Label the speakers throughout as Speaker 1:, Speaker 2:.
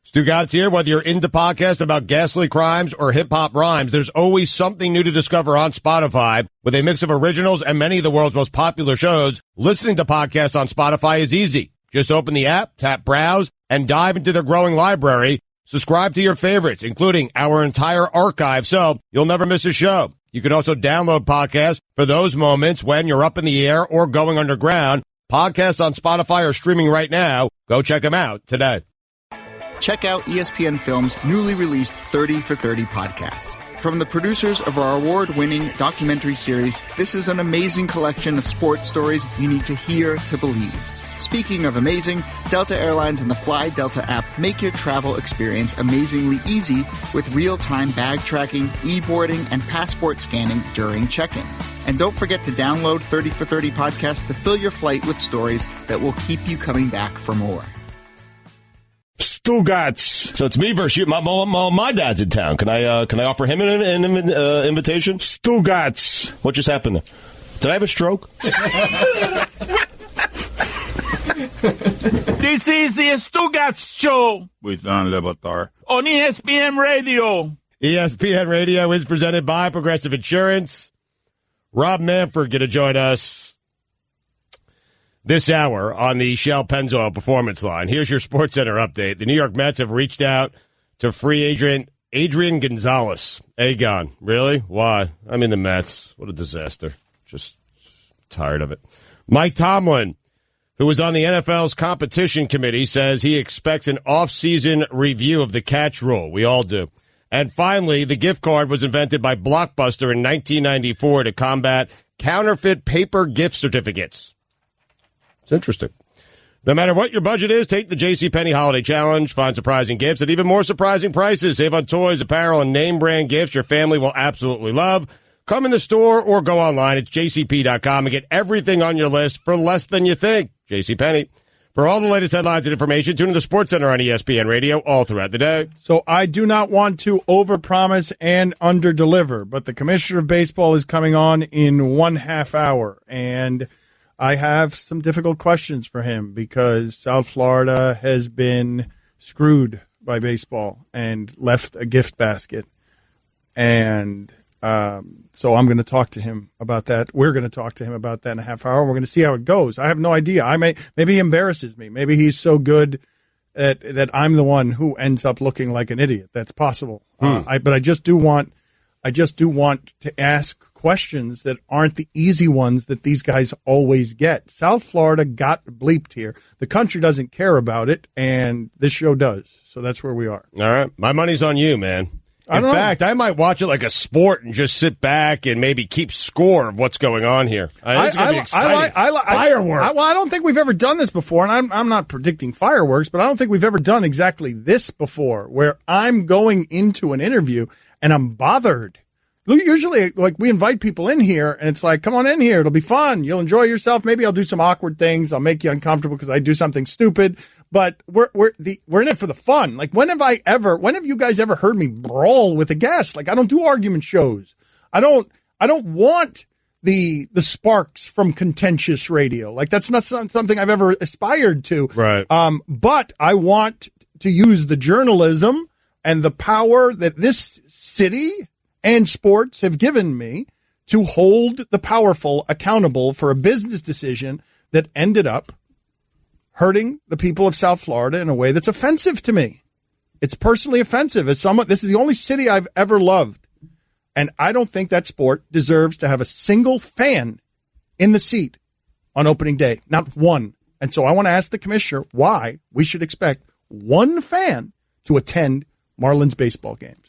Speaker 1: Stugotz here. Whether you're into podcasts about ghastly crimes or hip-hop rhymes, there's always something new to discover on Spotify. With a mix of originals and many of the world's most popular shows, listening to podcasts on Spotify is easy. Just open the app, tap Browse, and dive into their growing library. Subscribe to your favorites, including our entire archive, so you'll never miss a show. You can also download podcasts for those moments when you're up in the air or going underground. Podcasts on Spotify are streaming right now. Go check them out today.
Speaker 2: Check out ESPN Films' newly released 30 for 30 podcasts. From the producers of our award-winning documentary series, this is an amazing collection of sports stories you need to hear to believe. Speaking of amazing, Delta Airlines and the Fly Delta app make your travel experience amazingly easy with real-time bag tracking, e-boarding, and passport scanning during check-in. And don't forget to download 30 for 30 podcasts to fill your flight with stories that will keep you coming back for more.
Speaker 3: Stugotz.
Speaker 4: So it's me versus you. My dad's in town. Can I offer him an invitation?
Speaker 3: Stugotz.
Speaker 4: What just happened there? Did I have a stroke?
Speaker 5: This is the Stugotz Show with Dan Batard on ESPN Radio.
Speaker 1: ESPN Radio is presented by Progressive Insurance. Rob Manfred going to join us this hour on the Shell Pennzoil Performance Line. Here's your SportsCenter update. The New York Mets have reached out to free agent Adrian Gonzalez. Agon. Really? Why? I mean, the Mets. What a disaster. Just tired of it. Mike Tomlin, who was on the NFL's competition committee, says he expects an off-season review of the catch rule. We all do. And finally, the gift card was invented by Blockbuster in 1994 to combat counterfeit paper gift certificates. It's interesting. No matter what your budget is, take the JCPenney Holiday Challenge. Find surprising gifts at even more surprising prices. Save on toys, apparel, and name-brand gifts your family will absolutely love. Come in the store or go online. It's jcp.com and get everything on your list for less than you think. JCPenney. For all the latest headlines and information, tune in to SportsCenter on ESPN Radio all throughout the day.
Speaker 3: So I do not want to overpromise and underdeliver, but the Commissioner of Baseball is coming on in 1/2 hour, and I have some difficult questions for him because South Florida has been screwed by baseball and left a gift basket. And so I'm going to talk to him about that. We're going to talk to him about that in a half hour. We're going to see how it goes. I have no idea. Maybe he embarrasses me. Maybe he's so good that I'm the one who ends up looking like an idiot. That's possible. But I just do want to ask questions that aren't the easy ones that these guys always get. South Florida got bleeped here. The country doesn't care about it, and this show does. So that's where we are.
Speaker 1: All right. My money's on you, man. In fact, I might watch it like a sport and just sit back and maybe keep score of what's going on here. It's going to be exciting. Fireworks.
Speaker 3: I don't think we've ever done this before, and I'm not predicting fireworks, but I don't think we've ever done exactly this before, where I'm going into an interview and I'm bothered. Usually, like, we invite people in here, and it's like, come on in here. It'll be fun. You'll enjoy yourself. Maybe I'll do some awkward things. I'll make you uncomfortable because I do something stupid. But we're in it for the fun. Like, when have you guys ever heard me brawl with a guest? Like, I don't do argument shows. I don't want the sparks from contentious radio. Like, that's not something I've ever aspired to.
Speaker 1: Right.
Speaker 3: But I want to use the journalism and the power that this city and sports have given me to hold the powerful accountable for a business decision that ended up hurting the people of South Florida in a way that's offensive to me. It's personally offensive. As someone, this is the only city I've ever loved, and I don't think that sport deserves to have a single fan in the seat on opening day, not one. And so I want to ask the commissioner why we should expect one fan to attend Marlins baseball games.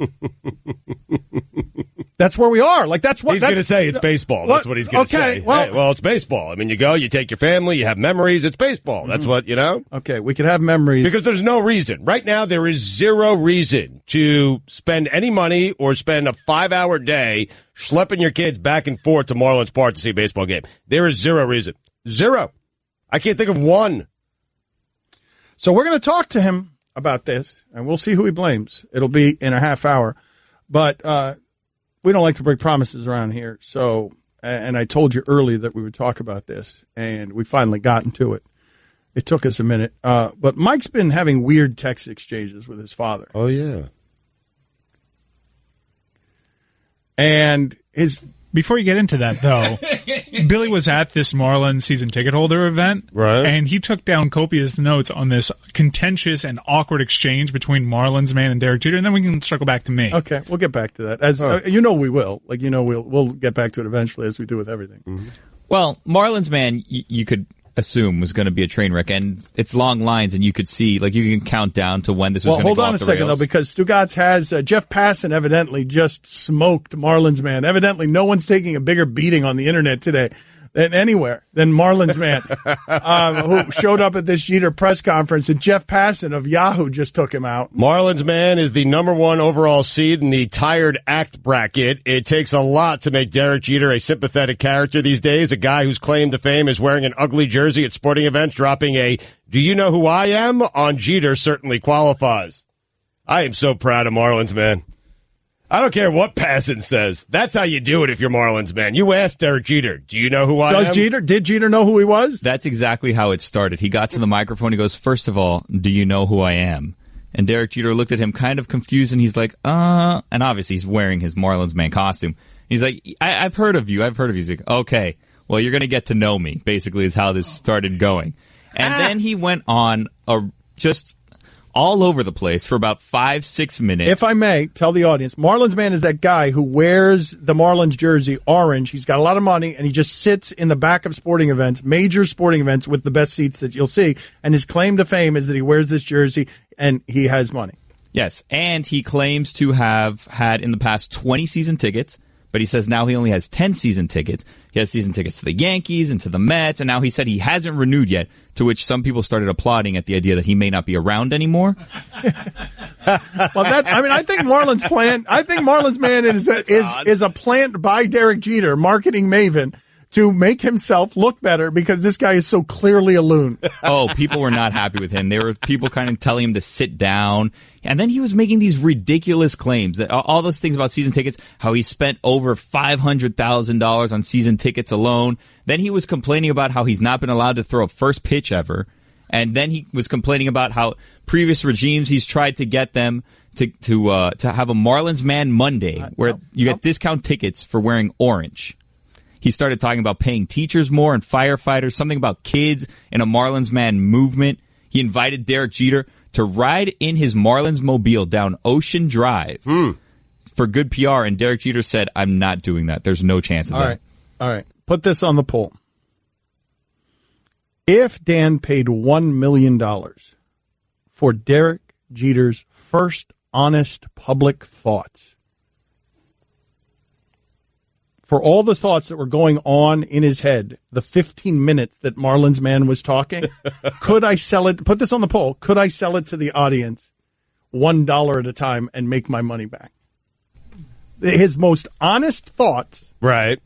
Speaker 3: That's where we are. Like, that's what
Speaker 1: he's going to say. It's baseball. That's what he's going to say. Well, it's baseball. I mean, you go, you take your family, you have memories. It's baseball. That's what, you know.
Speaker 3: Okay, we can have memories.
Speaker 1: Because there's no reason. Right now, there is zero reason to spend any money or spend a 5-hour day schlepping your kids back and forth to Marlins Park to see a baseball game. There is zero reason. Zero. I can't think of one.
Speaker 3: So we're going to talk to him about this, and we'll see who he blames. It'll be in a half hour. But we don't like to break promises around here. So, and I told you early that we would talk about this, and we finally got into it. It took us a minute. But Mike's been having weird text exchanges with his father.
Speaker 1: Oh, yeah.
Speaker 3: And
Speaker 6: Before you get into that, though, Billy was at this Marlins season ticket holder event,
Speaker 1: right? And
Speaker 6: he took down copious notes on this contentious and awkward exchange between Marlins man and Derek Jeter, and then we can circle back to me.
Speaker 3: Okay, we'll get back to that. As we will. We'll get back to it eventually, as we do with everything.
Speaker 1: Mm-hmm.
Speaker 7: Well, Marlins man, you could assume was going to be a train wreck, and it's long lines, and you could see, you can count down to when this was going to go off the rails.
Speaker 3: Well, hold on a second, though, because Stugotz has Jeff Passan evidently just smoked Marlins man. Evidently, no one's taking a bigger beating on the internet today than anywhere than Marlins man, who showed up at this Jeter press conference, and Jeff Passan of Yahoo just took him out.
Speaker 1: Marlins man is the number 1 overall seed in the tired act bracket. It takes a lot to make Derek Jeter a sympathetic character these days, a guy whose claim to fame is wearing an ugly jersey at sporting events, dropping a "Do you know who I am?" on Jeter certainly qualifies. I am so proud of Marlins man. I don't care what Passan says. That's how you do it if you're Marlins, man. You ask Derek Jeter, do you know who I am?
Speaker 3: Did Jeter know who he was?
Speaker 7: That's exactly how it started. He got to the microphone. He goes, "First of all, do you know who I am?" And Derek Jeter looked at him kind of confused, and he's like, and obviously he's wearing his Marlins man costume. He's like, I've heard of you. He's like, okay, well, you're going to get to know me, basically is how this started going. And then he went on just all over the place for about 5-6 minutes.
Speaker 3: If I may tell the audience, Marlins man is that guy who wears the Marlins jersey orange. He's got a lot of money, and he just sits in the back of sporting events, major sporting events with the best seats that you'll see. And his claim to fame is that he wears this jersey and he has money.
Speaker 7: Yes, and he claims to have had in the past 20 season tickets, but he says now he only has 10 season tickets. He has season tickets to the Yankees and to the Mets, and now he said he hasn't renewed yet, to which some people started applauding at the idea that he may not be around anymore.
Speaker 3: I think Marlins man is a plant by Derek Jeter, marketing maven, to make himself look better because this guy is so clearly a loon.
Speaker 7: Oh, people were not happy with him. There were people kind of telling him to sit down. And then he was making these ridiculous claims that all those things about season tickets, how he spent over $500,000 on season tickets alone. Then he was complaining about how he's not been allowed to throw a first pitch ever. And then he was complaining about how previous regimes he's tried to get them to have a Marlins Man Monday where you get discount tickets for wearing orange. He started talking about paying teachers more and firefighters, something about kids in a Marlins Man movement. He invited Derek Jeter to ride in his Marlins mobile down Ocean Drive for good PR, and Derek Jeter said, "I'm not doing that. There's no chance of that."
Speaker 3: All right. Put this on the poll. If Dan paid $1 million for Derek Jeter's first honest public thoughts, for all the thoughts that were going on in his head, the 15 minutes that Marlins man was talking, could I sell it? Put this on the poll. Could I sell it to the audience $1 at a time and make my money back? His most honest thoughts,
Speaker 1: right,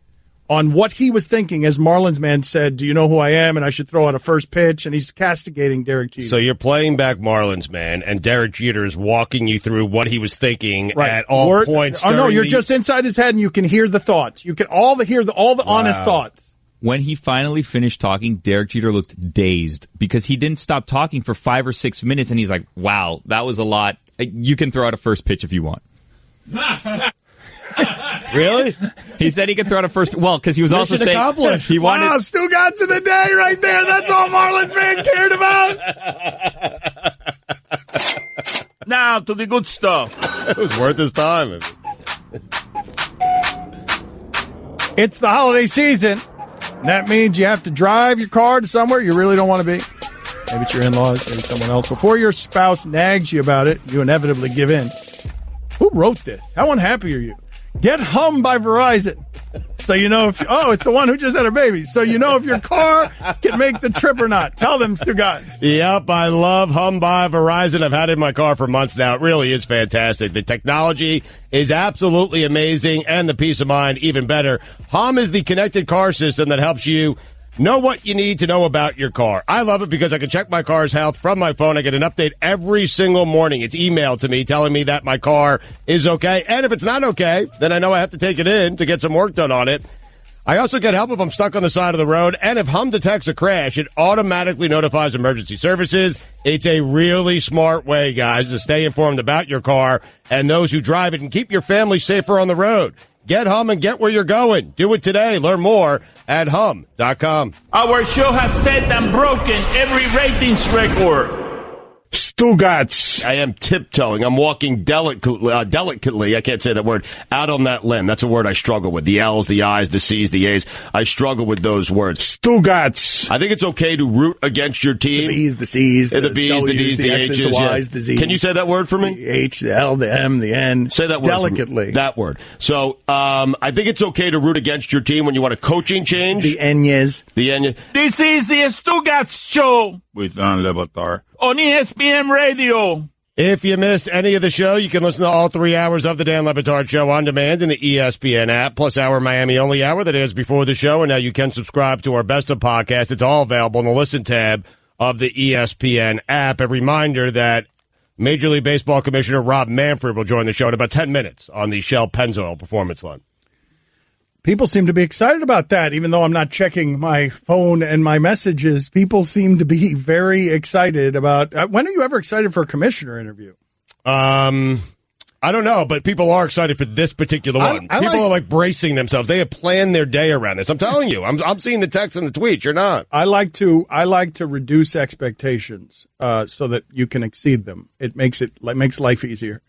Speaker 3: on what he was thinking as Marlins man said, "Do you know who I am?" and I should throw out a first pitch, and he's castigating Derek Jeter.
Speaker 1: So you're playing back Marlins man, and Derek Jeter is walking you through what he was thinking at all points.
Speaker 3: Oh no, you're just inside his head, and you can hear the thoughts. You can hear all the honest thoughts.
Speaker 7: When he finally finished talking, Derek Jeter looked dazed because he didn't stop talking for 5 or 6 minutes, and he's like, "Wow, that was a lot. You can throw out a first pitch if you want."
Speaker 1: Really?
Speaker 7: He said he could throw out a first. Well, because he was also saying he wanted.
Speaker 3: Wow, Stugotz of the day right there. That's all Marlins man cared about.
Speaker 5: Now to the good stuff.
Speaker 1: It was worth his time.
Speaker 3: It's the holiday season. And that means you have to drive your car to somewhere you really don't want to be. Maybe it's your in-laws, maybe someone else. Before your spouse nags you about it, you inevitably give in. Who wrote this? How unhappy are you? Get Hum by Verizon. So you know it's the one who just had her baby. So you know if your car can make the trip or not. Tell them, Stugotz.
Speaker 1: Yep, I love Hum by Verizon. I've had it in my car for months now. It really is fantastic. The technology is absolutely amazing, and the peace of mind even better. Hum is the connected car system that helps you know what you need to know about your car. I love it because I can check my car's health from my phone. I get an update every single morning. It's emailed to me telling me that my car is okay. And if it's not okay, then I know I have to take it in to get some work done on it. I also get help if I'm stuck on the side of the road, and if Hum detects a crash, it automatically notifies emergency services. It's a really smart way, guys, to stay informed about your car and those who drive it and keep your family safer on the road. Get Hum and get where you're going. Do it today. Learn more at hum.com.
Speaker 5: Our show has set and broken every ratings record.
Speaker 4: Stugotz. I am tiptoeing. I'm walking delicately. I can't say that word. Out on that limb. That's a word I struggle with. The L's, the I's, the C's, the A's. I struggle with those words. Stugotz. I think it's okay to root against your team.
Speaker 8: The B's, the C's,
Speaker 4: the B's, W's, the D's, the H's,
Speaker 8: the Y's, the Z's.
Speaker 4: Can you say that word for me?
Speaker 8: The H, the L, the M, the N.
Speaker 4: Say that word.
Speaker 8: Delicately.
Speaker 4: That word. So, I think it's okay to root against your team when you want a coaching change.
Speaker 8: The Enyas.
Speaker 4: The Enyas.
Speaker 5: This is the Stugotz Show with Dan and Batard on ESPN Radio.
Speaker 1: If you missed any of the show, you can listen to all 3 hours of the Dan le Batard Show on demand in the ESPN app, plus our Miami Only Hour that airs before the show. And now you can subscribe to our Best of podcast. It's all available in the Listen tab of the ESPN app. A reminder that Major League Baseball Commissioner Rob Manfred will join the show in about 10 minutes on the Shell Pennzoil Performance Line.
Speaker 3: People seem to be excited about that, even though I'm not checking my phone and my messages. People seem to be very excited about. When are you ever excited for a commissioner interview?
Speaker 1: I don't know, but people are excited for this particular one. People are like bracing themselves. They have planned their day around this. I'm telling you, I'm seeing the text and the tweets. You're not. I like to reduce expectations so that you can exceed them. It makes life easier.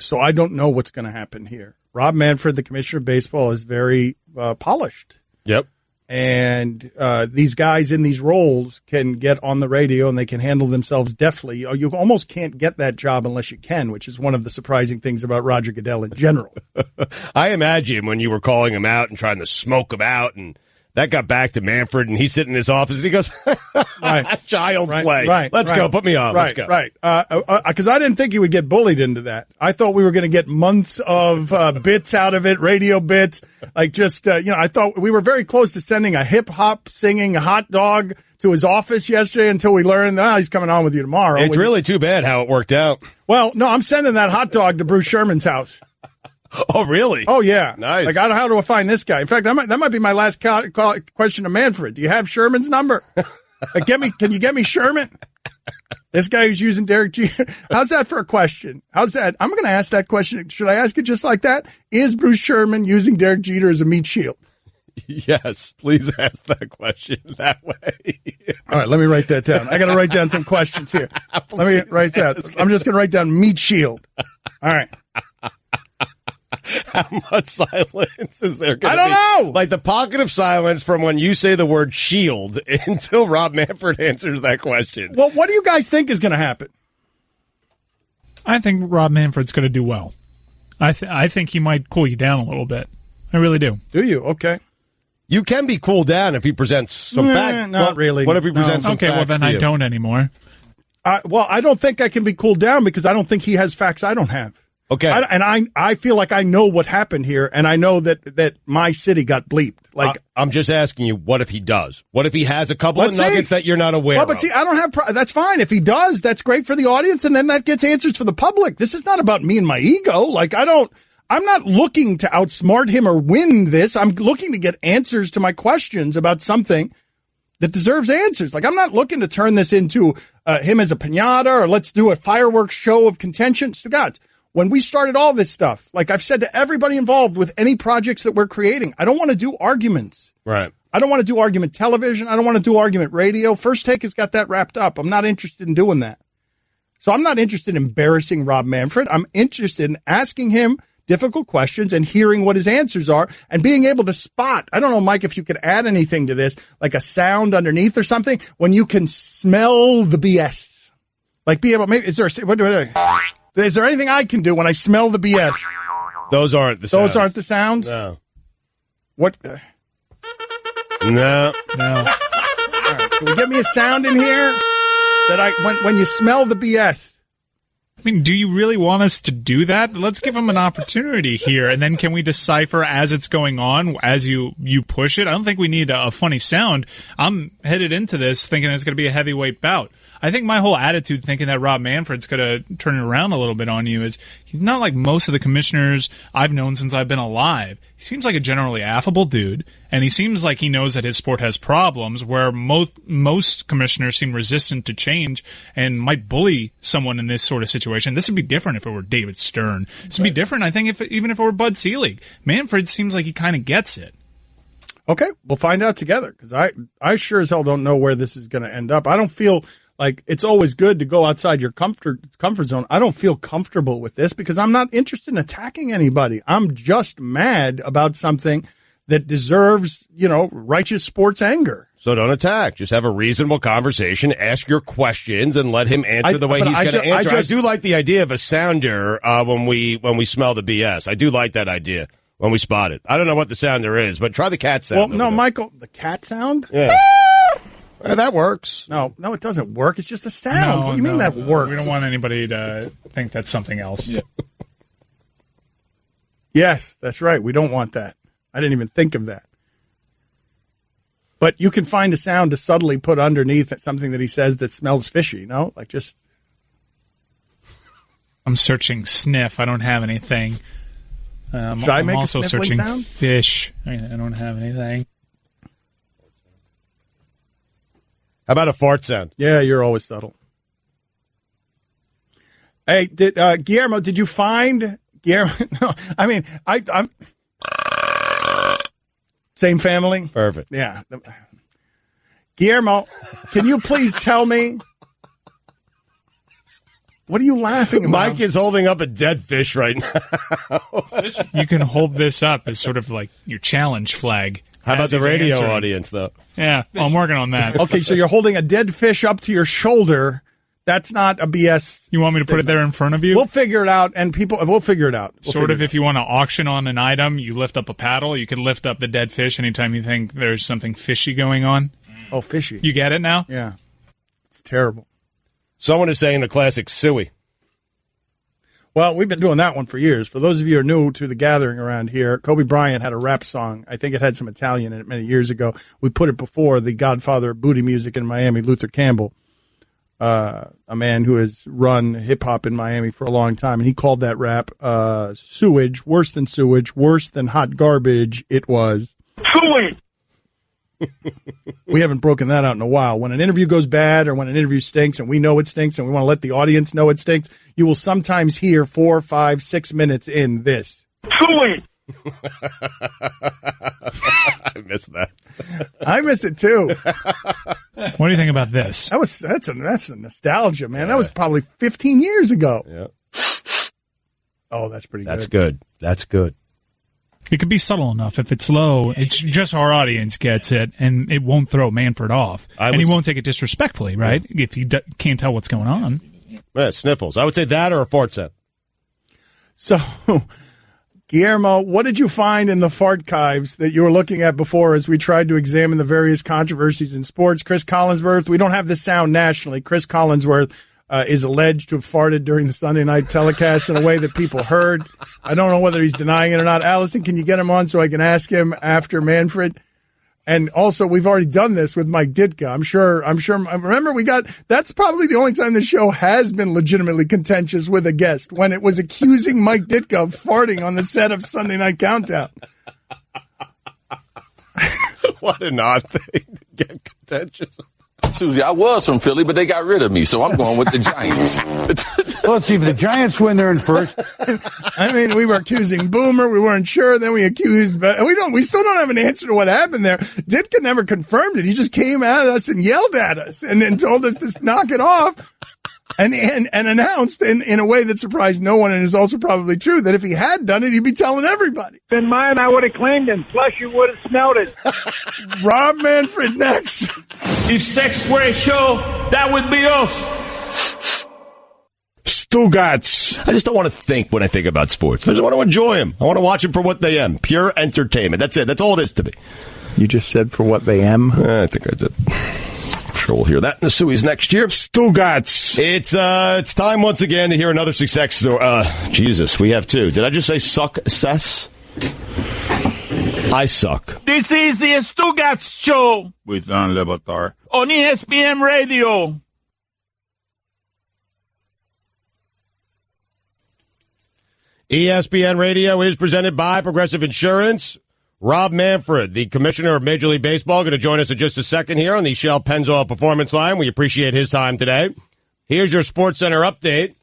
Speaker 1: So I don't know what's going to happen here. Rob Manfred, the commissioner of baseball, is very polished. Yep.
Speaker 3: And these guys in these roles can get on the radio and they can handle themselves deftly. You almost can't get that job unless you can, which is one of the surprising things about Roger Goodell in general.
Speaker 1: I imagine when you were calling him out and trying to smoke him out, and that got back to Manfred, and he's sitting in his office, and he goes,
Speaker 3: right.
Speaker 1: Child play.
Speaker 3: Right.
Speaker 1: Let's go. Put me on.
Speaker 3: Right.
Speaker 1: Let's go.
Speaker 3: Right. Because I didn't think he would get bullied into that. I thought we were going to get months of bits out of it, radio bits. Like just, I thought we were very close to sending a hip-hop singing hot dog to his office yesterday until we learned, he's coming on with you tomorrow.
Speaker 1: It's really too bad how it worked out.
Speaker 3: Well, no, I'm sending that hot dog to Bruce Sherman's house.
Speaker 1: Oh, really?
Speaker 3: Oh, yeah.
Speaker 1: Nice.
Speaker 3: Like, how do I find this guy? In fact, that might be my last question to Manfred. Do you have Sherman's number? Can you get me Sherman? This guy who's using Derek Jeter. How's that for a question? How's that? I'm going to ask that question. Should I ask it just like that? Is Bruce Sherman using Derek Jeter as a meat shield?
Speaker 1: Yes, please ask that question that way.
Speaker 3: All right, let me write that down. I got to write down some questions here. Let me write that. I'm just going to write down meat shield. All right.
Speaker 1: How much silence is there going to be?
Speaker 3: I don't know.
Speaker 1: Like the pocket of silence from when you say the word shield until Rob Manfred answers that question.
Speaker 3: Well, what do you guys think is going to happen?
Speaker 6: I think Rob Manfred's going to do well. I think he might cool you down a little bit. I really do.
Speaker 3: Do you? Okay.
Speaker 1: You can be cooled down if he presents some facts.
Speaker 3: Not really.
Speaker 1: What if he presents some facts?
Speaker 6: Okay, well then I don't anymore.
Speaker 3: Well, I don't think I can be cooled down because I don't think he has facts I don't have.
Speaker 1: Okay.
Speaker 3: I feel like I know what happened here, and I know that my city got bleeped. Like
Speaker 1: I'm just asking you, what if he does? What if he has a couple of nuggets that you're not aware of?
Speaker 3: But see, I don't have. That's fine if he does. That's great for the audience, and then that gets answers for the public. This is not about me and my ego. Like I'm not looking to outsmart him or win this. I'm looking to get answers to my questions about something that deserves answers. Like I'm not looking to turn this into him as a piñata or let's do a fireworks show of contention. Stugotz. When we started all this stuff, like I've said to everybody involved with any projects that we're creating, I don't want to do arguments.
Speaker 1: Right.
Speaker 3: I don't want to do argument television. I don't want to do argument radio. First Take has got that wrapped up. I'm not interested in doing that. So I'm not interested in embarrassing Rob Manfred. I'm interested in asking him difficult questions and hearing what his answers are and being able to spot. I don't know, Mike, if you could add anything to this, like a sound underneath or something, when you can smell the BS. Like be able, maybe, is there anything I can do when I smell the BS?
Speaker 1: Those aren't the sounds.
Speaker 3: Those aren't the sounds?
Speaker 1: No.
Speaker 3: What?
Speaker 1: No.
Speaker 3: All right. Can we get me a sound in here that when you smell the BS?
Speaker 6: I mean, do you really want us to do that? Let's give him an opportunity here, and then can we decipher as it's going on, as you push it? I don't think we need a funny sound. I'm headed into this thinking it's going to be a heavyweight bout. I think my whole attitude thinking that Rob Manfred's going to turn it around a little bit on you is he's not like most of the commissioners I've known since I've been alive. He seems like a generally affable dude, and he seems like he knows that his sport has problems where most commissioners seem resistant to change and might bully someone in this sort of situation. This would be different if it were David Stern. This would be different, I think, even if it were Bud Selig. Manfred seems like he kind of gets it.
Speaker 3: Okay, we'll find out together, because I sure as hell don't know where this is going to end up. I don't feel like it's always good to go outside your comfort zone. I don't feel comfortable with this because I'm not interested in attacking anybody. I'm just mad about something that deserves, righteous sports anger.
Speaker 1: So don't attack. Just have a reasonable conversation, ask your questions, and let him answer the way he's going to answer. I do like the idea of a sounder when we smell the BS. I do like that idea. When we spot it. I don't know what the sounder is, but try the cat sound.
Speaker 3: Well, no, Michael, the cat sound?
Speaker 1: Yeah. That works.
Speaker 3: No, it doesn't work. It's just a sound. What do you mean that works?
Speaker 6: We don't want anybody to think that's something else. Yeah.
Speaker 3: Yes, that's right. We don't want that. I didn't even think of that. But you can find a sound to subtly put underneath something that he says that smells fishy, no? Like just...
Speaker 6: I'm searching sniff. I don't have anything.
Speaker 3: Should I make
Speaker 6: I'm also
Speaker 3: a sniffling
Speaker 6: searching
Speaker 3: sound?
Speaker 6: Fish. I don't have anything.
Speaker 1: How about a fart sound?
Speaker 3: Yeah, you're always subtle. Hey, Guillermo, did you find Guillermo? No, I mean, I'm same family.
Speaker 1: Perfect.
Speaker 3: Yeah. Guillermo, can you please tell me? What are you laughing about?
Speaker 1: Mike is holding up a dead fish right now.
Speaker 6: You can hold this up as sort of like your challenge flag.
Speaker 1: How about the radio audience, though?
Speaker 6: Yeah, I'm working on that.
Speaker 3: Okay, so you're holding a dead fish up to your shoulder. That's not a BS.
Speaker 6: You want me to put it there in front of you?
Speaker 3: We'll figure it out, and we'll figure it out.
Speaker 6: If you want to auction on an item, you lift up a paddle. You can lift up the dead fish anytime you think there's something fishy going on.
Speaker 3: Oh, fishy.
Speaker 6: You get it now?
Speaker 3: Yeah. It's terrible.
Speaker 1: Someone is saying the classic suey.
Speaker 3: Well, we've been doing that one for years. For those of you who are new to the gathering around here, Kobe Bryant had a rap song. I think it had some Italian in it many years ago. We put it before the godfather of booty music in Miami, Luther Campbell, a man who has run hip-hop in Miami for a long time. And he called that rap sewage, worse than hot garbage. It was
Speaker 5: Sewage.
Speaker 3: We haven't broken that out in a while. When an interview goes bad or when an interview stinks and we know it stinks and we want to let the audience know it stinks, you will sometimes hear 4, 5, 6 minutes in this.
Speaker 5: Sewage.
Speaker 1: I miss that.
Speaker 3: I miss it too.
Speaker 6: What do you think about this?
Speaker 3: That's a nostalgia, man. That was probably 15 years ago.
Speaker 1: Yeah.
Speaker 3: Oh, that's pretty good.
Speaker 1: That's good. That's good.
Speaker 6: It could be subtle enough. If it's low, it's just our audience gets it, and it won't throw Manfred off. And he won't take it disrespectfully, right? Yeah. If he can't tell what's going on.
Speaker 1: Yeah, sniffles. I would say that or a fart set.
Speaker 3: So, Guillermo, what did you find in the fartchives that you were looking at before as we tried to examine the various controversies in sports? Chris Collinsworth, we don't have this sound nationally. Chris Collinsworth is alleged to have farted during the Sunday night telecast in a way that people heard. I don't know whether he's denying it or not. Allison, can you get him on so I can ask him after Manfred? And also, we've already done this with Mike Ditka. I'm sure, remember that's probably the only time the show has been legitimately contentious with a guest, when it was accusing Mike Ditka of farting on the set of Sunday Night Countdown.
Speaker 1: What an odd thing to get contentious.
Speaker 9: Susie, I was from Philly, but they got rid of me, so I'm going with the Giants.
Speaker 10: Well, let's see, if the Giants win, they're in first.
Speaker 3: I mean, we were accusing Boomer. We weren't sure. Then we accused, but we still don't have an answer to what happened there. Ditka never confirmed it. He just came at us and yelled at us and told us to knock it off. And announced in a way that surprised no one, and is also probably true, that if he had done it, he'd be telling everybody.
Speaker 11: Been mine, I would have claimed him. Plus, you would have smelled it.
Speaker 3: Rob Manfred next.
Speaker 5: If sex were a show, that would be us.
Speaker 4: Stugotz. I just don't want to think when I think about sports. I just want to enjoy them. I want to watch them for what they am. Pure entertainment. That's it. That's all it is to me.
Speaker 8: You just said for what they am?
Speaker 4: I think I did. Sure, we'll hear that in the Sueys next year. Stugotz. It's time once again to hear another success story. Jesus, we have two. Did I just say success? I suck.
Speaker 5: This is the Stugotz Show with Dan Batard on ESPN Radio.
Speaker 1: ESPN Radio is presented by Progressive Insurance. Rob Manfred, the commissioner of Major League Baseball, going to join us in just a second here on the Shell Pennzoil Performance Line. We appreciate his time today. Here's your SportsCenter update.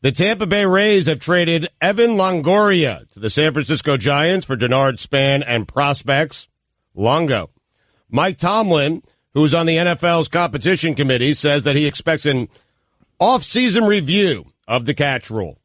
Speaker 1: The Tampa Bay Rays have traded Evan Longoria to the San Francisco Giants for Denard Span and prospects. Longo. Mike Tomlin, who's on the NFL's competition committee, says that he expects an off-season review of the catch rule.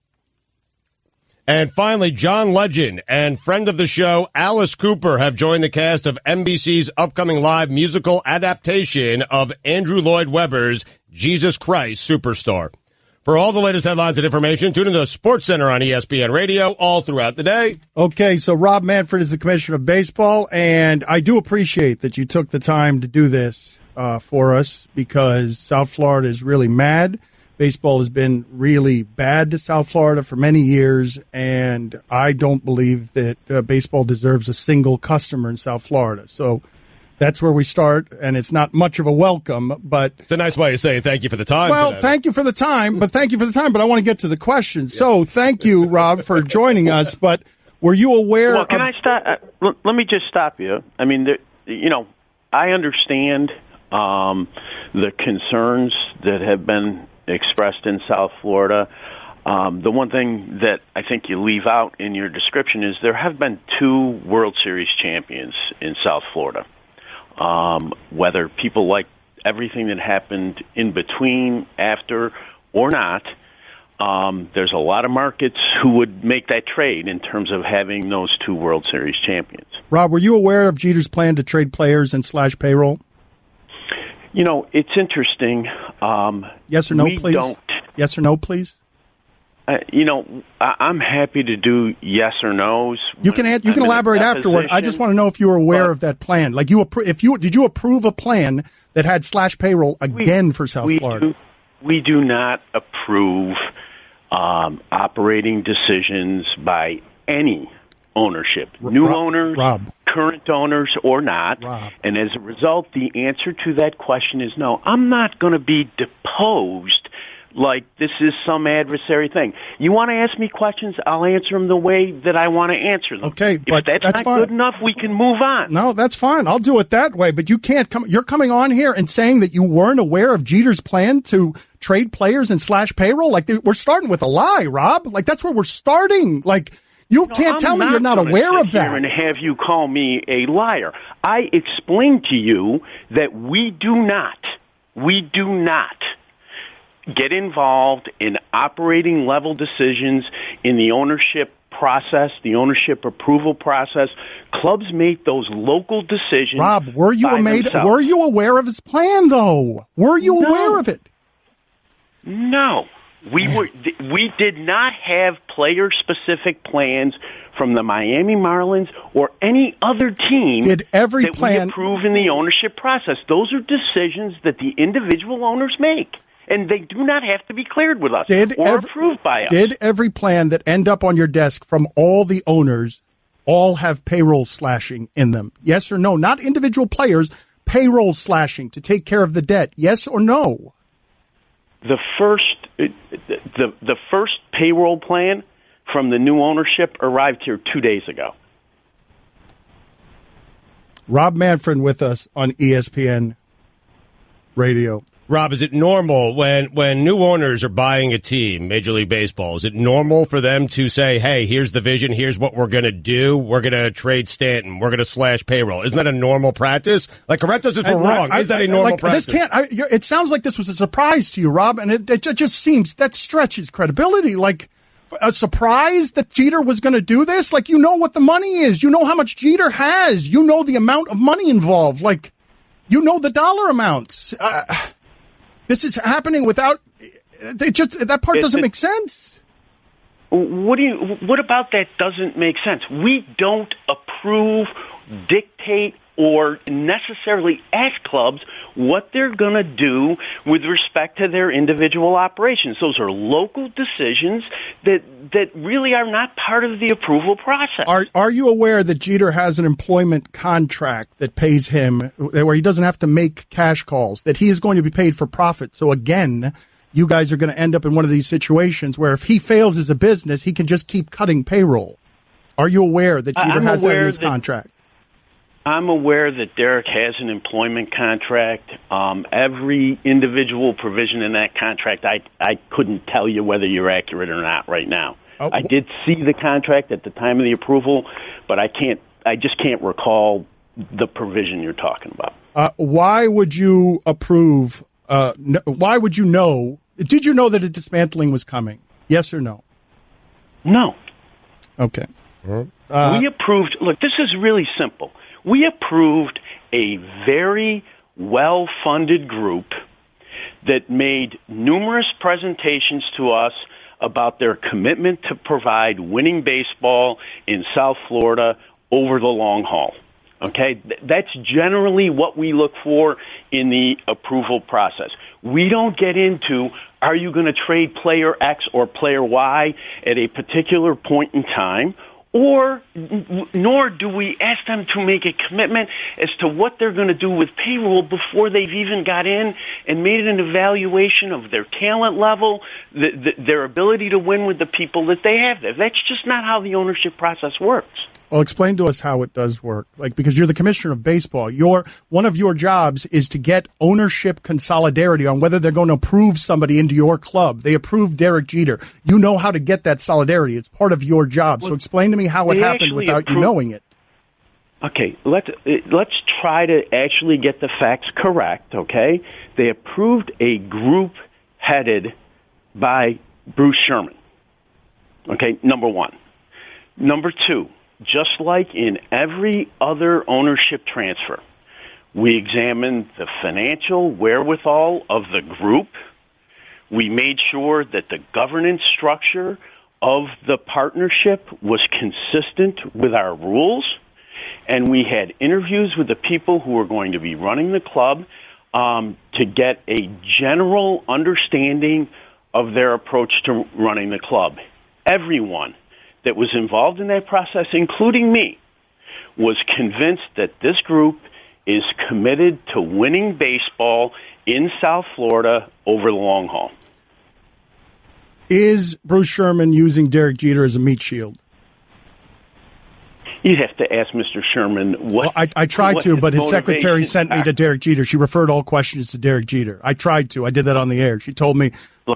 Speaker 1: And finally, John Legend and friend of the show, Alice Cooper, have joined the cast of NBC's upcoming live musical adaptation of Andrew Lloyd Webber's Jesus Christ Superstar. For all the latest headlines and information, tune into the SportsCenter on ESPN Radio all throughout the day.
Speaker 3: Okay, so Rob Manfred is the commissioner of baseball, and I do appreciate that you took the time to do this for us because South Florida is really mad. Baseball has been really bad to South Florida for many years, and I don't believe that baseball deserves a single customer in South Florida. So that's where we start, and it's not much of a welcome, but
Speaker 1: it's a nice way of saying thank you for the time.
Speaker 3: Well,
Speaker 1: today.
Speaker 3: thank you for the time, but I want to get to the question. Yeah. So thank you, Rob, for joining us, but were you aware
Speaker 12: Well, can I stop? Let me just stop you. I mean, I understand the concerns that have been expressed in South Florida. The one thing that I think you leave out in your description is there have been 2 World Series champions in South Florida. Whether people like everything that happened in between, after, or not, there's a lot of markets who would make that trade in terms of having those 2 World Series champions.
Speaker 3: Rob, were you aware of Jeter's plan to trade players and slash payroll?
Speaker 12: It's interesting.
Speaker 3: Yes or no, please? Yes or no, please?
Speaker 12: I'm happy to do yes or no's.
Speaker 3: You can elaborate afterward. I just want to know if you were aware of that plan. Like, did you approve a plan that had slash payroll again for South Florida?
Speaker 12: We do not approve operating decisions by any ownership, new owners, current owners, or not. And as a result, the answer to that question is no. I'm not going to be deposed like this is some adversary thing. You want to ask me questions, I'll answer them the way that I want to answer them.
Speaker 3: Okay, but
Speaker 12: if that's not good enough, we can move on.
Speaker 3: No, that's fine. I'll do it that way. But you can't come. You're coming on here and saying that you weren't aware of Jeter's plan to trade players and slash payroll. Like, we're starting with a lie, Rob. Like, that's where we're starting. Like, you can't tell me you're not aware of that.
Speaker 12: And have you call me a liar? I explained to you that we do not get involved in operating level decisions in the ownership process, the ownership approval process. Clubs make those local decisions.
Speaker 3: Rob, were you aware of his plan, though? Were you aware of it?
Speaker 12: No. We did not have player-specific plans from the Miami Marlins or any other team
Speaker 3: we
Speaker 12: approve in the ownership process. Those are decisions that the individual owners make, and they do not have to be cleared with us or approved by us.
Speaker 3: Did every plan that end up on your desk from all the owners all have payroll slashing in them? Yes or no? Not individual players, payroll slashing to take care of the debt. Yes or no?
Speaker 12: The first payroll plan from the new ownership arrived here 2 days ago.
Speaker 3: Rob Manfred with us on ESPN Radio.
Speaker 1: Rob, is it normal when new owners are buying a team, Major League Baseball, is it normal for them to say, hey, here's the vision, here's what we're going to do, we're going to trade Stanton, we're going to slash payroll? Isn't that a normal practice? Like, correct us if we're wrong. Is that a normal practice?
Speaker 3: It sounds like this was a surprise to you, Rob, and it just seems that stretches credibility. Like, a surprise that Jeter was going to do this? Like, you know what the money is. You know how much Jeter has. You know the amount of money involved. Like, you know the dollar amounts. This is happening without that part doesn't make sense.
Speaker 12: What about that doesn't make sense? We don't approve, dictate, or necessarily ask clubs what they're going to do with respect to their individual operations. Those are local decisions that really are not part of the approval process.
Speaker 3: Are you aware that Jeter has an employment contract that pays him where he doesn't have to make cash calls, that he is going to be paid for profit? So again, you guys are going to end up in one of these situations where if he fails as a business, he can just keep cutting payroll. Are you aware that Jeter has that in his contract?
Speaker 12: I'm aware that Derek has an employment contract. Every individual provision in that contract, I couldn't tell you whether you're accurate or not right now.
Speaker 3: Oh.
Speaker 12: I did see the contract at the time of the approval, but I just can't recall the provision you're talking about.
Speaker 3: Why would you approve? Why would you know? Did you know that a dismantling was coming? Yes or no?
Speaker 12: No.
Speaker 3: Okay.
Speaker 12: We approved. Look, this is really simple. We approved a very well-funded group that made numerous presentations to us about their commitment to provide winning baseball in South Florida over the long haul. Okay? That's generally what we look for in the approval process. We don't get into, are you going to trade player X or player Y at a particular point in time, nor do we ask them to make a commitment as to what they're going to do with payroll before they've even got in and made an evaluation of their talent level, their ability to win with the people that they have there. That's just not how the ownership process works.
Speaker 3: Well, explain to us how it does work. Because you're the commissioner of baseball. One of your jobs is to get ownership consolidarity on whether they're going to approve somebody into your club. They approved Derek Jeter. You know how to get that solidarity. It's part of your job. So explain to me how it happened without you knowing it.
Speaker 12: Okay, let's try to actually get the facts correct, okay? They approved a group headed by Bruce Sherman. Okay, number one. Number two, just like in every other ownership transfer, we examined the financial wherewithal of the group. We made sure that the governance structure of the partnership was consistent with our rules, and we had interviews with the people who were going to be running the club to get a general understanding of their approach to running the club. Everyone that was involved in that process, including me, was convinced that this group is committed to winning baseball in South Florida over the long haul.
Speaker 3: Is Bruce Sherman using Derek Jeter as a meat shield?
Speaker 12: You'd have to ask Mr. Sherman what.
Speaker 3: Well, I tried to, but his secretary sent me to Derek Jeter. She referred all questions to Derek Jeter. I tried to. I did that on the air. She told me,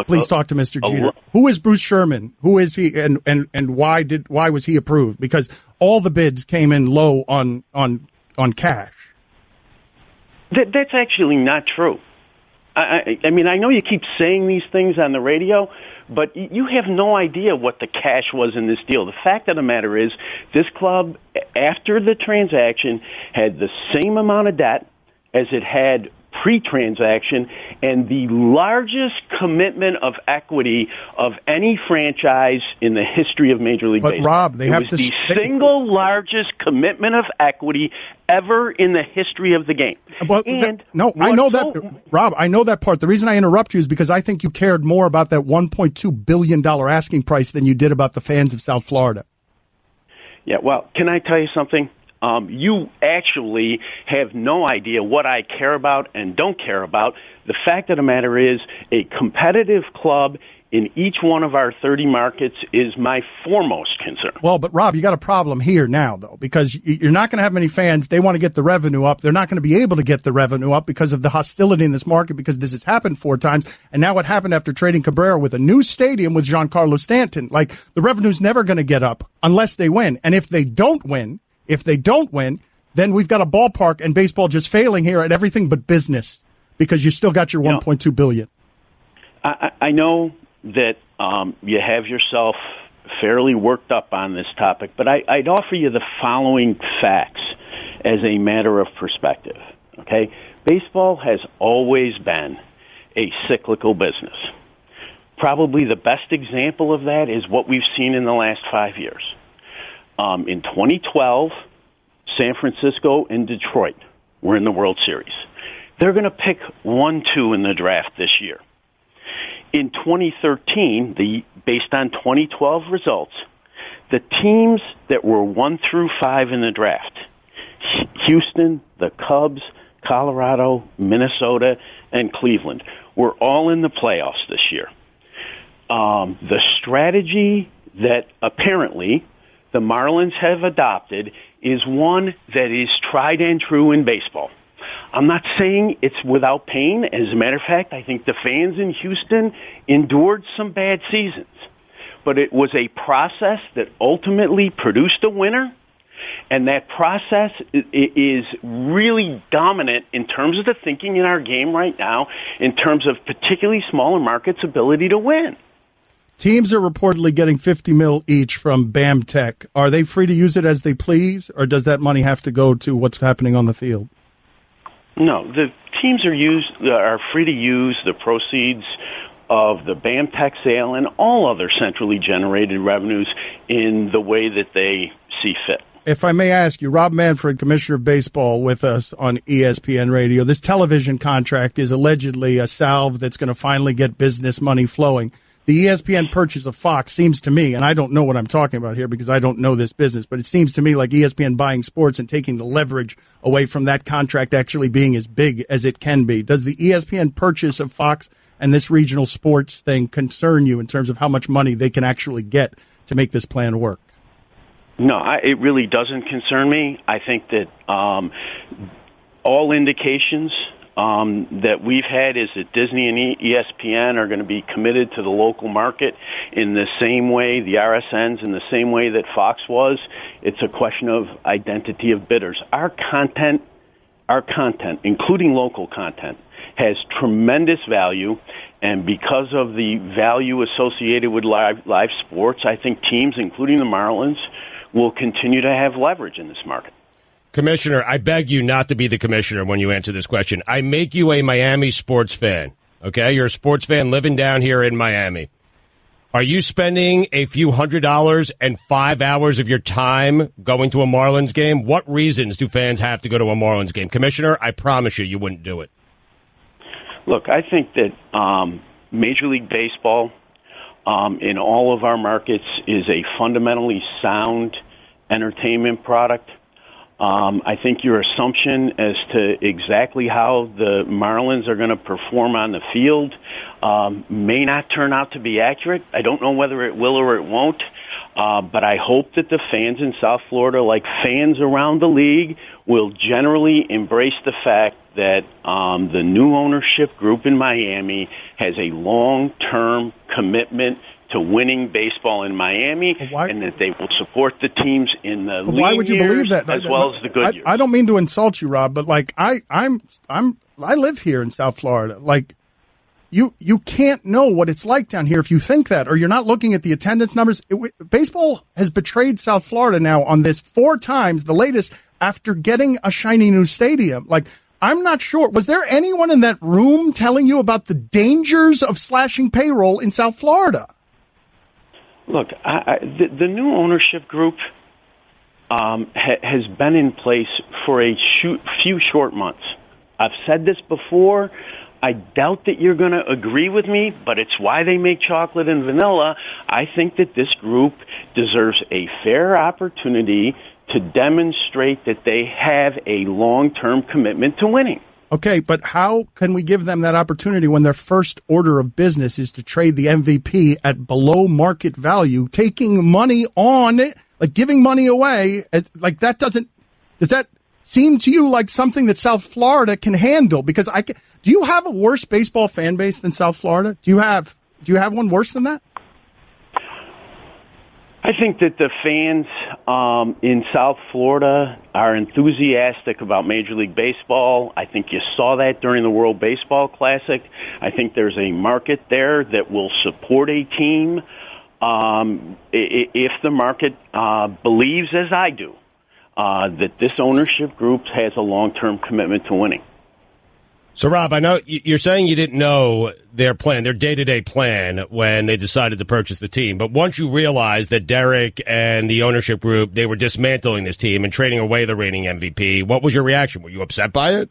Speaker 3: please talk to Mr. Jeter. Who is Bruce Sherman? Who is he, and why was he approved? Because all the bids came in low on cash.
Speaker 12: That's actually not true. I mean, I know you keep saying these things on the radio, but you have no idea what the cash was in this deal. The fact of the matter is, this club, after the transaction, had the same amount of debt as it had pre-transaction, and the largest commitment of equity of any franchise in the history of Major League Baseball.
Speaker 3: But Rob, they have to
Speaker 12: the single largest commitment of equity ever in the history of the game.
Speaker 3: Well, I know that, Rob. I know that part. The reason I interrupt you is because I think you cared more about that $1.2 billion asking price than you did about the fans of South Florida.
Speaker 12: Yeah. Well, can I tell you something? You actually have no idea what I care about and don't care about. The fact of the matter is, a competitive club in each one of our 30 markets is my foremost concern.
Speaker 3: Well, but Rob, you got a problem here now, though, because you're not going to have many fans. They want to get the revenue up. They're not going to be able to get the revenue up because of the hostility in this market, because this has happened 4 times. And now it happened after trading Cabrera with a new stadium with Giancarlo Stanton. Like, the revenue's never going to get up unless they win. And if they don't win, then we've got a ballpark and baseball just failing here at everything but business, because you still got your $1.2 billion.
Speaker 12: I know that you have yourself fairly worked up on this topic, but I'd offer you the following facts as a matter of perspective. Okay, baseball has always been a cyclical business. Probably the best example of that is what we've seen in the last 5 years. In 2012, San Francisco and Detroit were in the World Series. They're going to pick 1-2 in the draft this year. In 2013, based on 2012 results, the teams that were 1 through 5 in the draft, Houston, the Cubs, Colorado, Minnesota, and Cleveland, we're all in the playoffs this year. The strategy that apparently the Marlins have adopted is one that is tried and true in baseball. I'm not saying it's without pain. As a matter of fact, I think the fans in Houston endured some bad seasons. But it was a process that ultimately produced a winner, and that process is really dominant in terms of the thinking in our game right now, in terms of particularly smaller markets' ability to win.
Speaker 3: Teams are reportedly getting $50 million each from BAM Tech. Are they free to use it as they please, or does that money have to go to what's happening on the field?
Speaker 12: No, the teams are free to use the proceeds of the BAM Tech sale and all other centrally generated revenues in the way that they see fit.
Speaker 3: If I may ask you, Rob Manfred, Commissioner of Baseball, with us on ESPN Radio. This television contract is allegedly a salve that's going to finally get business money flowing. The ESPN purchase of Fox seems to me, and I don't know what I'm talking about here because I don't know this business, but it seems to me like ESPN buying sports and taking the leverage away from that contract actually being as big as it can be. Does the ESPN purchase of Fox and this regional sports thing concern you in terms of how much money they can actually get to make this plan work?
Speaker 12: No, it really doesn't concern me. I think that all indications that we've had is that Disney and ESPN are going to be committed to the local market in the same way, the RSNs in the same way that Fox was. It's a question of identity of bidders. Our content, including local content, has tremendous value, and because of the value associated with live sports, I think teams, including the Marlins, will continue to have leverage in this market.
Speaker 1: Commissioner, I beg you not to be the commissioner when you answer this question. I make you a Miami sports fan, okay? You're a sports fan living down here in Miami. Are you spending a few $100s and 5 hours of your time going to a Marlins game? What reasons do fans have to go to a Marlins game? Commissioner, I promise you wouldn't do it.
Speaker 12: Look, I think that Major League Baseball in all of our markets is a fundamentally sound entertainment product. I think your assumption as to exactly how the Marlins are going to perform on the field may not turn out to be accurate. I don't know whether it will or it won't, but I hope that the fans in South Florida, like fans around the league, will generally embrace the fact that the new ownership group in Miami has a long-term commitment to winning baseball in Miami, and that they will support the teams in the lean
Speaker 3: why would you
Speaker 12: years
Speaker 3: believe that?
Speaker 12: as well as the good years.
Speaker 3: I don't mean to insult you, Rob, but like I live here in South Florida. Like you can't know what it's like down here if you think that, or you're not looking at the attendance numbers. Baseball has betrayed South Florida now on this 4 times, the latest after getting a shiny new stadium. Like, I'm not sure. Was there anyone in that room telling you about the dangers of slashing payroll in South Florida?
Speaker 12: Look, the new ownership group has been in place for a few short months. I've said this before. I doubt that you're going to agree with me, but it's why they make chocolate and vanilla. I think that this group deserves a fair opportunity to demonstrate that they have a long-term commitment to winning.
Speaker 3: Okay, but how can we give them that opportunity when their first order of business is to trade the MVP at below market value, taking money on it, like giving money away? Like that does that seem to you like something that South Florida can handle? Because do you have a worse baseball fan base than South Florida? Do you have one worse than that?
Speaker 12: I think that the fans in South Florida are enthusiastic about Major League Baseball. I think you saw that during the World Baseball Classic. I think there's a market there that will support a team if the market believes, as I do, that this ownership group has a long-term commitment to winning.
Speaker 1: So, Rob, I know you're saying you didn't know their plan, their day-to-day plan, when they decided to purchase the team. But once you realized that Derek and the ownership group, they were dismantling this team and trading away the reigning MVP, what was your reaction? Were you upset by it?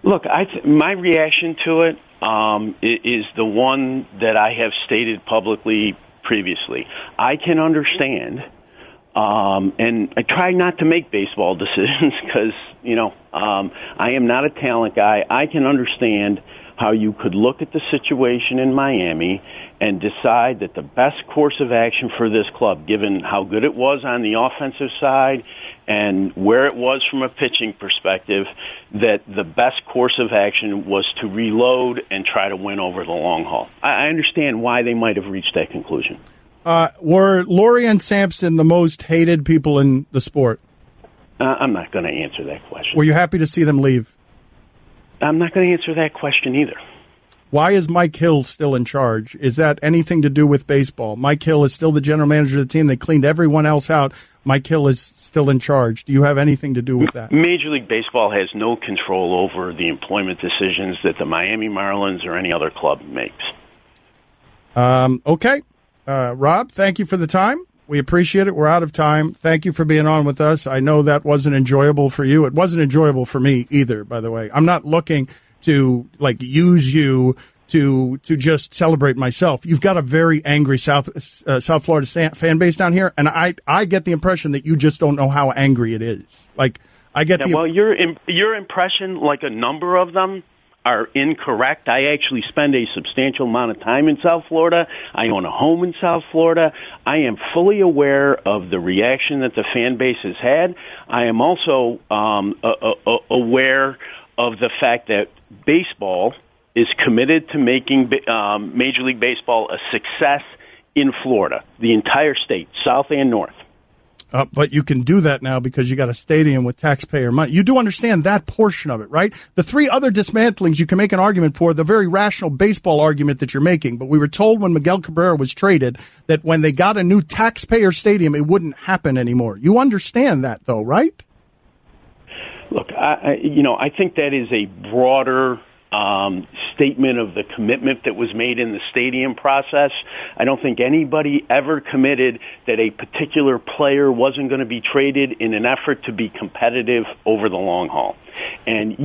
Speaker 12: Look, my reaction to it is the one that I have stated publicly previously. I can understand And I try not to make baseball decisions because, I am not a talent guy. I can understand how you could look at the situation in Miami and decide that the best course of action for this club, given how good it was on the offensive side and where it was from a pitching perspective, that the best course of action was to reload and try to win over the long haul. I understand why they might have reached that conclusion.
Speaker 3: Were Laurie and Sampson the most hated people in the sport?
Speaker 12: I'm not going to answer that question.
Speaker 3: Were you happy to see them leave?
Speaker 12: I'm not going to answer that question either.
Speaker 3: Why is Mike Hill still in charge? Is that anything to do with baseball? Mike Hill is still the general manager of the team. They cleaned everyone else out. Mike Hill is still in charge. Do you have anything to do with that?
Speaker 12: Major League Baseball has no control over the employment decisions that the Miami Marlins or any other club makes.
Speaker 3: Okay. Rob, thank you for the time. We appreciate it. We're out of time. Thank you for being on with us. I know that wasn't enjoyable for you. It wasn't enjoyable for me either, by the way. I'm not looking to use you to just celebrate myself. You've got a very angry South Florida fan base down here, and I get the impression that you just don't know how angry it is.
Speaker 12: Your impression, like a number of them, are incorrect. I actually spend a substantial amount of time in South Florida. I own a home in South Florida. I am fully aware of the reaction that the fan base has had. I am also aware of the fact that baseball is committed to making Major League Baseball a success in Florida, the entire state, south and north.
Speaker 3: But you can do that now because you got a stadium with taxpayer money. You do understand that portion of it, right? The three other dismantlings you can make an argument for, the very rational baseball argument that you're making. But we were told when Miguel Cabrera was traded that when they got a new taxpayer stadium, it wouldn't happen anymore. You understand that, though, right?
Speaker 12: Look, I think that is a broader statement of the commitment that was made in the stadium process. I don't think anybody ever committed that a particular player wasn't going to be traded in an effort to be competitive over the long haul. And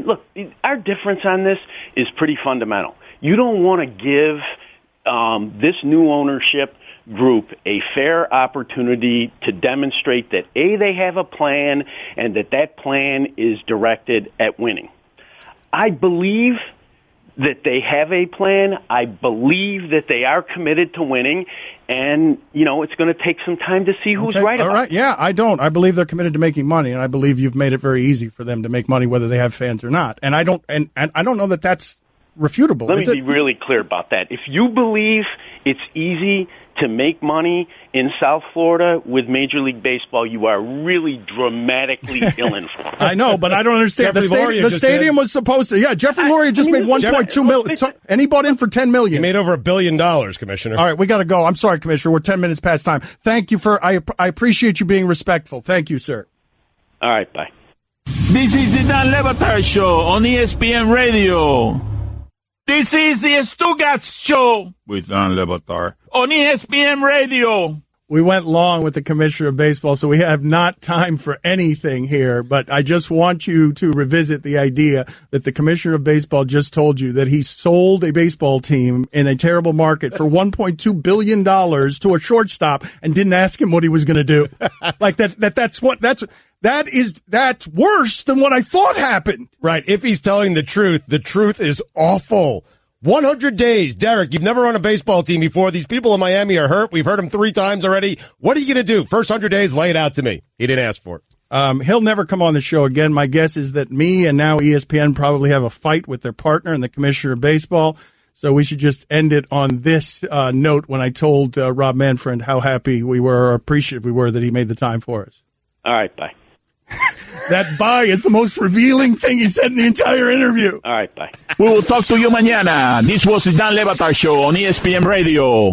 Speaker 12: look, our difference on this is pretty fundamental. You don't want to give this new ownership group a fair opportunity to demonstrate that, A, they have a plan and that plan is directed at winning. I believe that they have a plan. I believe that they are committed to winning. And, it's going to take some time to see who's right about it.
Speaker 3: All right. Yeah, I don't. I believe they're committed to making money, and I believe you've made it very easy for them to make money whether they have fans or not. And I don't know that that's refutable.
Speaker 12: Let me be really clear about that. If you believe it's easy to make money in South Florida with Major League Baseball, you are really dramatically ill-informed.
Speaker 3: I know, but I don't understand. The stadium was supposed to. Yeah, Jeffrey Lurie just made $1.2 million, and he bought in for $10 million.
Speaker 1: He made over $1 billion, Commissioner.
Speaker 3: All right, we got to go. I'm sorry, Commissioner. We're 10 minutes past time. Thank you I appreciate you being respectful. Thank you, sir.
Speaker 12: All right, bye.
Speaker 5: This is the Dan Batard Show on ESPN Radio. This is the Stugotz Show with Dan Batard on ESPN Radio.
Speaker 3: We went long with the Commissioner of Baseball, so we have not time for anything here, but I just want you to revisit the idea that the Commissioner of Baseball just told you that he sold a baseball team in a terrible market for $1.2 billion to a shortstop and didn't ask him what he was going to do. Like that's worse than what I thought happened.
Speaker 1: Right. If he's telling the truth is awful. 100 days. Derek, you've never run a baseball team before. These people in Miami are hurt. We've heard them 3 times already. What are you going to do? First 100 days, lay it out to me. He didn't ask for it.
Speaker 3: He'll never come on the show again. My guess is that me and now ESPN probably have a fight with their partner and the Commissioner of Baseball. So we should just end it on this note when I told Rob Manfred how happy we were or appreciative we were that he made the time for us.
Speaker 12: All right, bye.
Speaker 3: That bye is the most revealing thing he said in the entire interview.
Speaker 12: All right, bye.
Speaker 5: We will talk to you mañana. This was the Dan Batard Show on ESPN Radio.